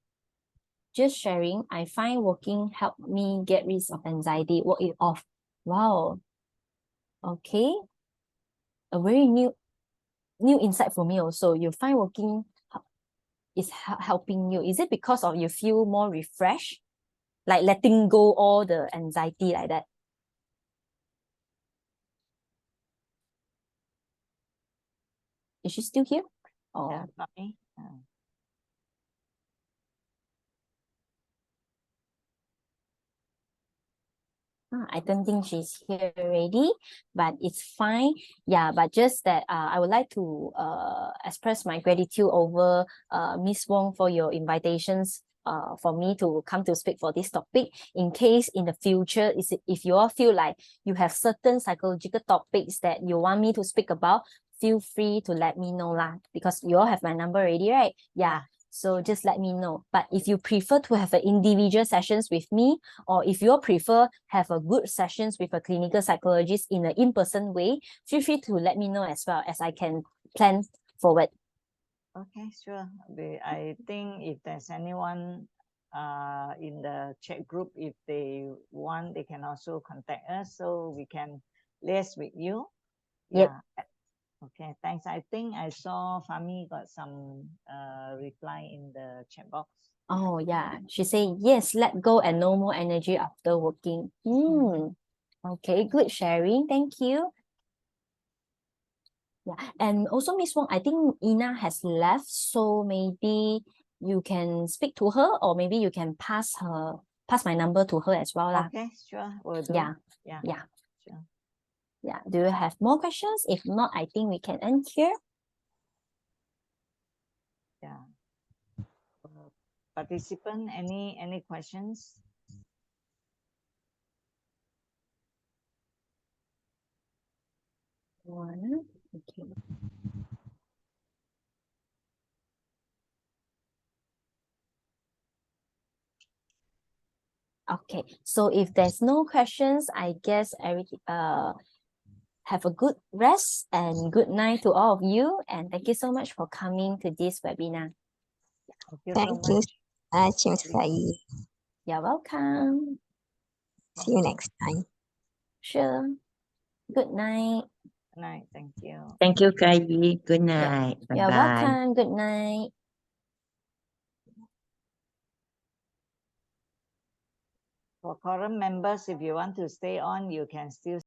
Just sharing, I find walking helped me get rid of anxiety, walk it off. Wow. Okay. A very new insight for me also. You find walking is helping you. Is it because of you feel more refreshed? Like letting go all the anxiety like that? Is she still here? Oh. Yeah, not me. I don't think she's here already, but it's fine. Yeah, but just that I would like to express my gratitude over Miss Wong for your invitations for me to come to speak for this topic. In case in the future, if you all feel like you have certain psychological topics that you want me to speak about, feel free to let me know lah, because you all have my number already, right? Yeah. So just let me know. But if you prefer to have an individual sessions with me, or if you prefer have a good sessions with a clinical psychologist in an in-person way, feel free to let me know as well, as I can plan forward. Okay, sure. I think if there's anyone in the chat group, if they want, they can also contact us so we can liaise with you. Yep. Yeah. Okay, thanks. I think I saw Fahmi got some reply in the chat box. Oh yeah, she said yes, let go and no more energy after working. Okay, good sharing. Thank you. Yeah, and also Miss Wong, I think Ina has left, so maybe you can speak to her, or maybe you can pass my number to her as well lah. Okay, sure. Will do. Yeah. Sure. Yeah. Do you have more questions? If not, I think we can end here. Yeah. Participant, any questions? One. Okay. Okay, so if there's no questions, I guess everything have a good rest and good night to all of you, and thank you so much for coming to this webinar. Thank you so much, Ms. Kai. You're welcome. See you next time. Sure. Good night. Good night. Thank you. Thank you, Kai. Good night. You're Bye-bye. welcome. Good night. For quorum members, if you want to stay on, you can still